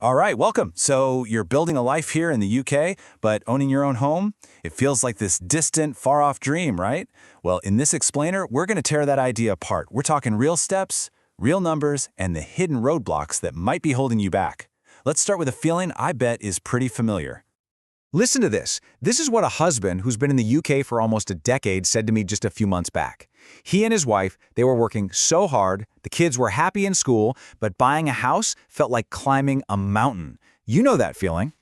All right, welcome. So you're building a life here in the UK, but owning your own home? It feels like this distant, far-off dream, right? Well, in this explainer, we're going to tear that idea apart. We're talking real steps, real numbers, and the hidden roadblocks that might be holding you back. Let's start with a feeling I bet is pretty familiar. Listen to this. This is what a husband who's been in the UK for almost a decade said to me just a few months back. He and his wife, they were working so hard, the kids were happy in school, but buying a house felt like climbing a mountain. You know that feeling.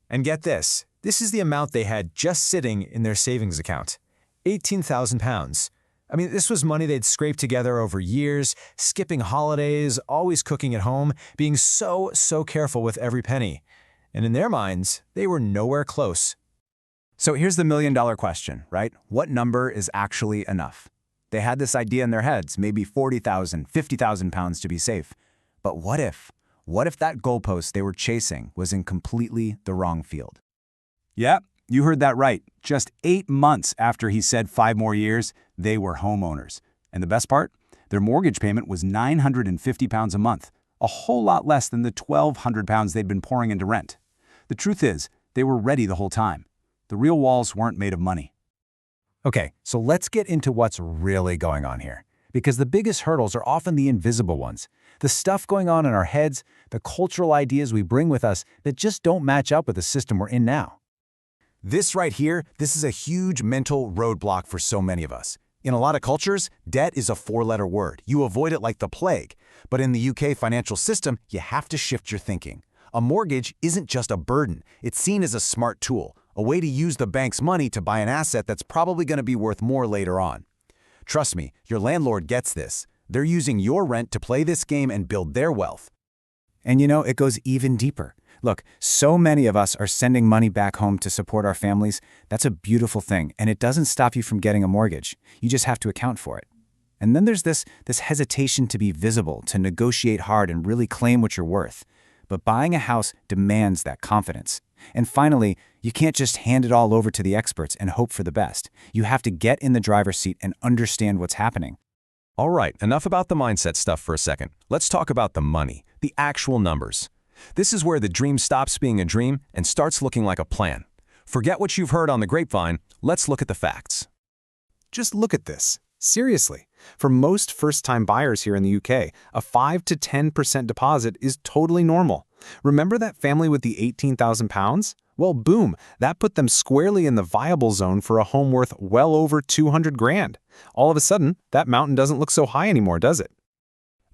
And get this is the amount they had just sitting in their savings account. £18,000. I mean, this was money they'd scraped together over years, skipping holidays, always cooking at home, being so careful with every penny. And in their minds, they were nowhere close. So here's the million-dollar question, right? What number is actually enough? They had this idea in their heads, maybe 40,000, 50,000 pounds to be safe. But what if? What if that goalpost they were chasing was in completely the wrong field? Yeah, you heard that right. Just 8 months after he said 5 more years, they were homeowners. And the best part? Their mortgage payment was £950 a month, a whole lot less than the £1,200 they'd been pouring into rent. The truth is, they were ready the whole time. The real walls weren't made of money. Okay, so let's get into what's really going on here. Because the biggest hurdles are often the invisible ones. The stuff going on in our heads, the cultural ideas we bring with us that just don't match up with the system we're in now. This right here, this is a huge mental roadblock for so many of us. In a lot of cultures, debt is a 4-letter word. You avoid it like the plague. But in the UK financial system, you have to shift your thinking. A mortgage isn't just a burden. It's seen as a smart tool, a way to use the bank's money to buy an asset that's probably going to be worth more later on. Trust me, your landlord gets this. They're using your rent to play this game and build their wealth. And you know, it goes even deeper. Look, so many of us are sending money back home to support our families. That's a beautiful thing, and it doesn't stop you from getting a mortgage. You just have to account for it. And then there's this hesitation to be visible, to negotiate hard and really claim what you're worth. But buying a house demands that confidence. And finally, you can't just hand it all over to the experts and hope for the best. You have to get in the driver's seat and understand what's happening. All right, enough about the mindset stuff for a second. Let's talk about the money, the actual numbers. This is where the dream stops being a dream and starts looking like a plan. Forget what you've heard on the grapevine. Let's look at the facts. Just look at this. Seriously, for most first-time buyers here in the UK, a 5 to 10% deposit is totally normal. Remember that family with the £18,000? Well, boom, that put them squarely in the viable zone for a home worth well over 200 grand. All of a sudden, that mountain doesn't look so high anymore, does it?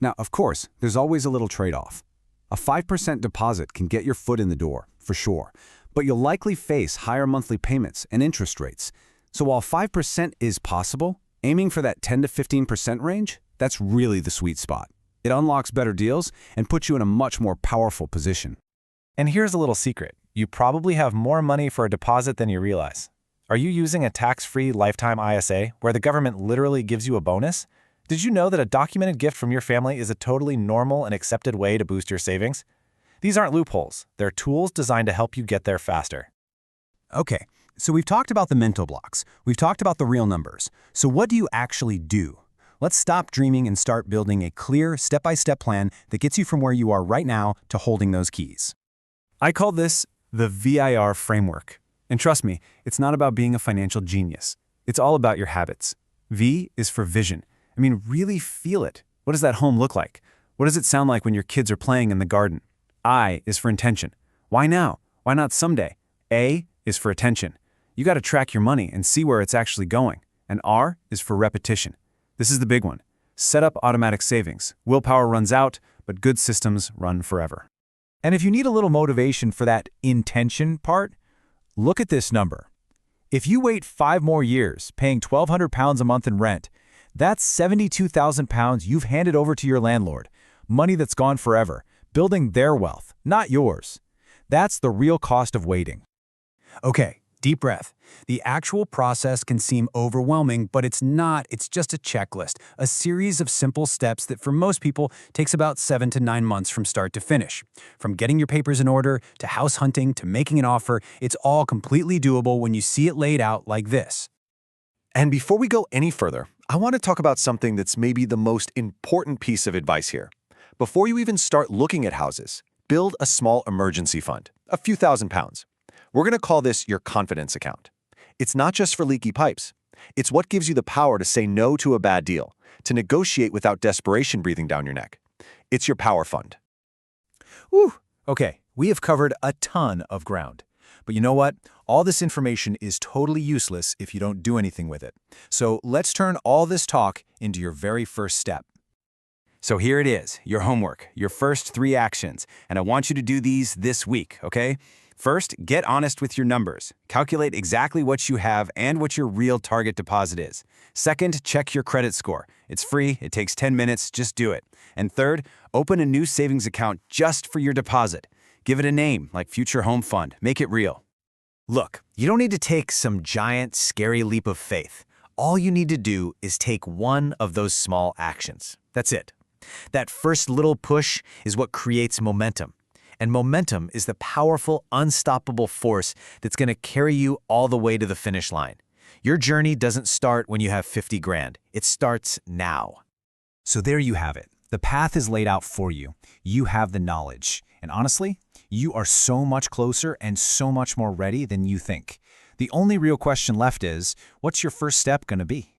Now, of course, there's always a little trade-off. A 5% deposit can get your foot in the door, for sure, but you'll likely face higher monthly payments and interest rates. So while 5% is possible, aiming for that 10 to 15% range, that's really the sweet spot. It unlocks better deals and puts you in a much more powerful position. And here's a little secret. You probably have more money for a deposit than you realize. Are you using a tax-free lifetime ISA where the government literally gives you a bonus? Did you know that a documented gift from your family is a totally normal and accepted way to boost your savings? These aren't loopholes. They're tools designed to help you get there faster. Okay, so we've talked about the mental blocks. We've talked about the real numbers. So what do you actually do? Let's stop dreaming and start building a clear, step-by-step plan that gets you from where you are right now to holding those keys. I call this the VIR framework. And trust me, it's not about being a financial genius. It's all about your habits. V is for vision. I mean, really feel it. What does that home look like? What does it sound like when your kids are playing in the garden? I is for intention. Why now? Why not someday? A is for attention. You got to track your money and see where it's actually going. And R is for repetition. This is the big one. Set up automatic savings. Willpower runs out, but good systems run forever. And if you need a little motivation for that intention part, look at this number. If you wait 5 more years, paying £1,200 a month in rent, that's £72,000 you've handed over to your landlord. Money that's gone forever, building their wealth, not yours. That's the real cost of waiting. Okay, deep breath. The actual process can seem overwhelming, but it's not. It's just a checklist, a series of simple steps that for most people takes about 7 to 9 months from start to finish. From getting your papers in order, to house hunting, to making an offer, it's all completely doable when you see it laid out like this. And before we go any further, I want to talk about something that's maybe the most important piece of advice here. Before you even start looking at houses, Build a small emergency fund, a few £1,000s. We're going to call this your confidence account. It's not just for leaky pipes. It's what gives you the power to say no to a bad deal, to negotiate without desperation breathing down your neck. It's your power fund. Whew. Okay, we have covered a ton of ground. But you know what? All this information is totally useless if you don't do anything with it. So let's turn all this talk into your very first step. So here it is, your homework, your first 3 actions, and I want you to do these this week, okay? First, get honest with your numbers. Calculate exactly what you have and what your real target deposit is. Second, check your credit score. It's free, it takes 10 minutes, just do it. And third, open a new savings account just for your deposit. Give it a name, like Future Home Fund. Make it real. Look, you don't need to take some giant, scary leap of faith. All you need to do is take one of those small actions. That's it. That first little push is what creates momentum. And momentum is the powerful, unstoppable force that's going to carry you all the way to the finish line. Your journey doesn't start when you have 50 grand. It starts now. So there you have it. The path is laid out for you. You have the knowledge. And honestly, you are so much closer and so much more ready than you think. The only real question left is, what's your first step going to be?